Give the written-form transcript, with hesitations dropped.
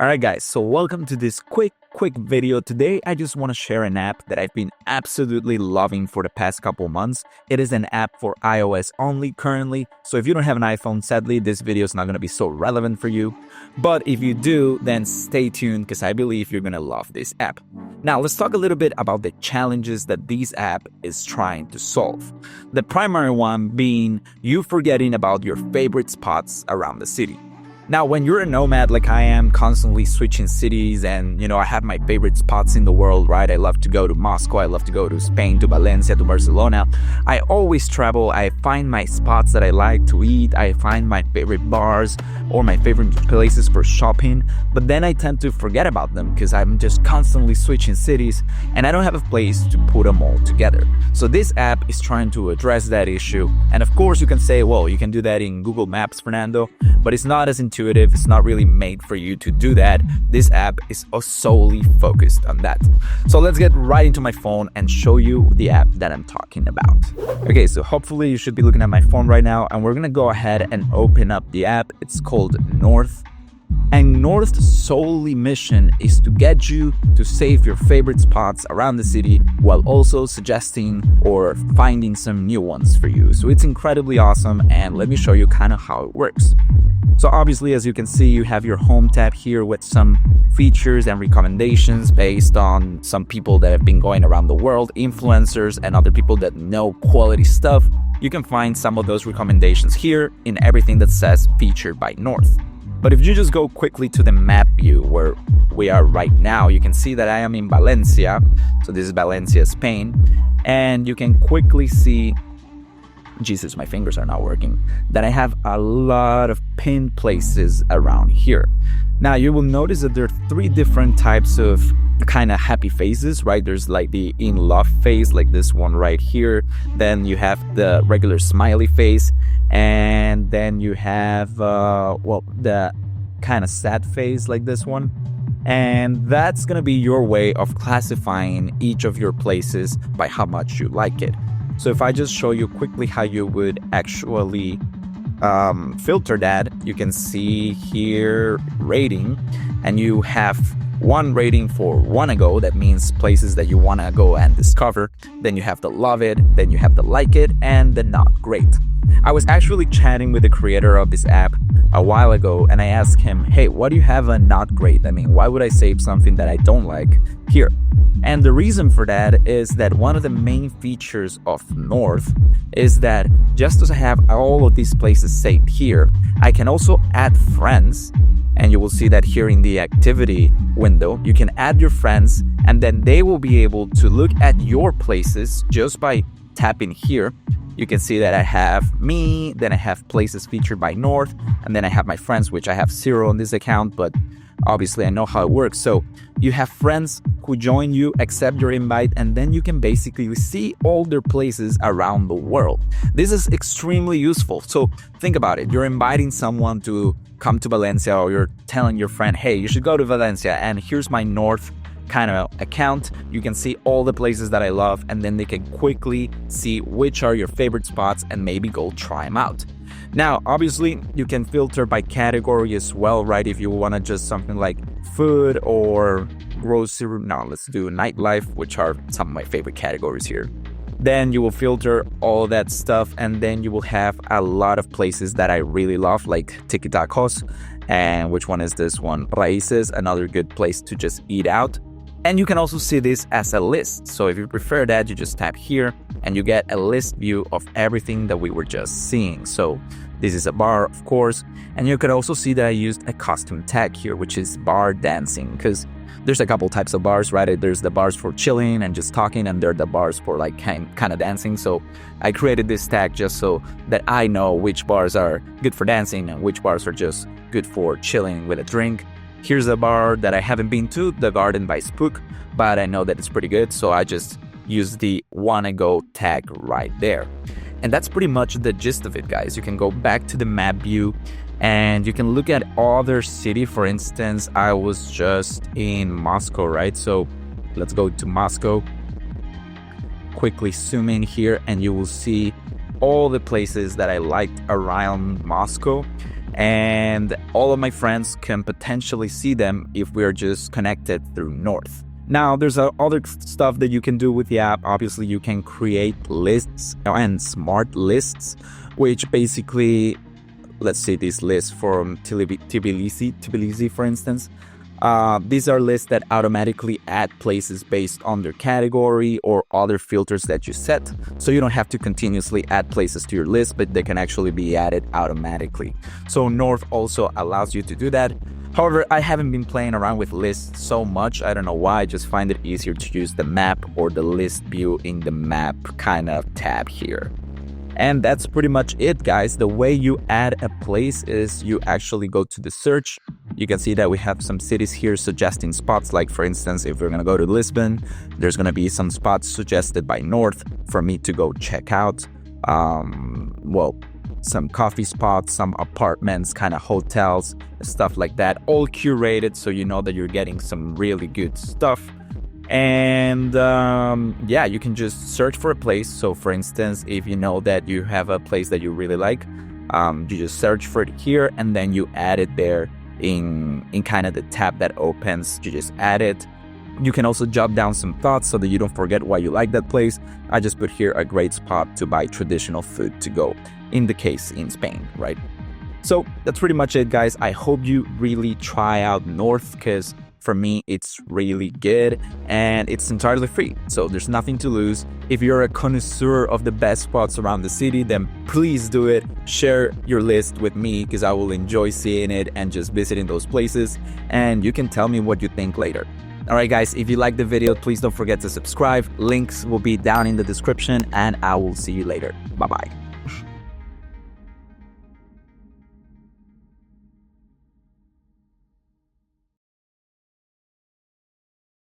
Alright guys, so welcome to this quick video. Today I just want to share an app that I've been absolutely loving for the past couple months. It is an app for iOS only currently, so if you don't have an iPhone, sadly this video is not going to be so relevant for you. But if you do, then stay tuned because I believe you're going to love this app. Now let's talk a little bit about the challenges that this app is trying to solve. The primary one being you forgetting about your favorite spots around the city. Now, when you're a nomad like I am, constantly switching cities and, I have my favorite spots in the world, right? I love to go to Moscow, I love to go to Spain, to Valencia, to Barcelona. I always travel, I find my spots that I like to eat, I find my favorite bars or my favorite places for shopping, but then I tend to forget about them because I'm just constantly switching cities and I don't have a place to put them all together. So this app is trying to address that issue. And of course, you can say, well, you can do that in Google Maps, Fernando, but it's not as intuitive. It's not really made for you to do that. This app is solely focused on that. So let's get right into my phone and show you the app that I'm talking about. Okay, so hopefully you should be looking at my phone right now, and we're gonna go ahead and open up the app. It's called North. And North's solely mission is to get you to save your favorite spots around the city while also suggesting or finding some new ones for you. So it's incredibly awesome, and let me show you kind of how it works. So obviously, as you can see, you have your home tab here with some features and recommendations based on some people that have been going around the world, influencers and other people that know quality stuff. You can find some of those recommendations here in everything that says featured by North. But if you just go quickly to the map view where we are right now, you can see that I am in Valencia. So this is Valencia, Spain. And you can quickly see, Jesus, my fingers are not working, that I have a lot of pinned places around here. Now you will notice that there are three different types of kind of happy faces, right? There's like the in love face, like this one right here. Then you have the regular smiley face, and then you have the kind of sad face like this one. And that's gonna be your way of classifying each of your places by how much you like it. So if I just show you quickly how you would actually filter that, you can see here rating, and you have one rating for wanna go. That means places that you wanna go and discover. Then you have the love it, then you have the like it, and the not great. I was actually chatting with the creator of this app a while ago, and I asked him, hey, what do you have a not great? I mean, why would I save something that I don't like here? And the reason for that is that one of the main features of North is that just as I have all of these places saved here, I can also add friends. And you will see that here in the activity window, you can add your friends, and then they will be able to look at your places just by tapping here. You can see that I have me, then I have places featured by North, and then I have my friends, which I have 0 on this account, but obviously I know how it works. So you have friends who join you, accept your invite, and then you can basically see all their places around the world. This is extremely useful. So think about it. You're inviting someone to come to Valencia, or you're telling your friend, hey, you should go to Valencia, and here's my North kind of account. You can see all the places that I love, and then they can quickly see which are your favorite spots and maybe go try them out. Now, obviously, you can filter by category as well, right? If you want to just something like food or grocery, now let's do nightlife, which are some of my favorite categories here. Then you will filter all that stuff, and then you will have a lot of places that I really love, like Tiki Tacos, and which one is this one? Raíces, another good place to just eat out. And you can also see this as a list. So if you prefer that, you just tap here and you get a list view of everything that we were just seeing. So this is a bar, of course. And you can also see that I used a custom tag here, which is bar dancing, because there's a couple types of bars, right? There's the bars for chilling and just talking, and there are the bars for like kind of dancing. So I created this tag just so that I know which bars are good for dancing and which bars are just good for chilling with a drink. Here's a bar that I haven't been to, the Garden by Spook, but I know that it's pretty good, so I just use the wanna go tag right there. And that's pretty much the gist of it, guys. You can go back to the map view and you can look at other city. For instance, I was just in Moscow, right? So let's go to Moscow. Quickly zoom in here and you will see all the places that I liked around Moscow. and all of my friends can potentially see them if we're just connected through North. Now, there's other stuff that you can do with the app. Obviously, you can create lists and smart lists, which basically, let's say this list from Tbilisi, for instance. These are lists that automatically add places based on their category or other filters that you set. So you don't have to continuously add places to your list, but they can actually be added automatically. So North also allows you to do that. However, I haven't been playing around with lists so much. I don't know why. I just find it easier to use the map or the list view in the map kind of tab here. And that's pretty much it, guys. The way you add a place is you actually go to the search. You can see that we have some cities here suggesting spots. Like, for instance, if we're going to go to Lisbon, there's going to be some spots suggested by North for me to go check out. Some coffee spots, some apartments, kind of hotels, stuff like that, all curated so you know that you're getting some really good stuff. And yeah, you can just search for a place. So for instance, if you know that you have a place that you really like, you just search for it here and then you add it there in kind of the tab that opens. You just add it. You can also jot down some thoughts so that you don't forget why you like that place. I just put here a great spot to buy traditional food to go, in the case in Spain, right? So that's pretty much it, guys. I hope you really try out North, because for me, it's really good and it's entirely free. So there's nothing to lose. If you're a connoisseur of the best spots around the city, then please do it. Share your list with me because I will enjoy seeing it and just visiting those places. And you can tell me what you think later. Alright guys, if you liked the video, please don't forget to subscribe. Links will be down in the description and I will see you later. Bye bye.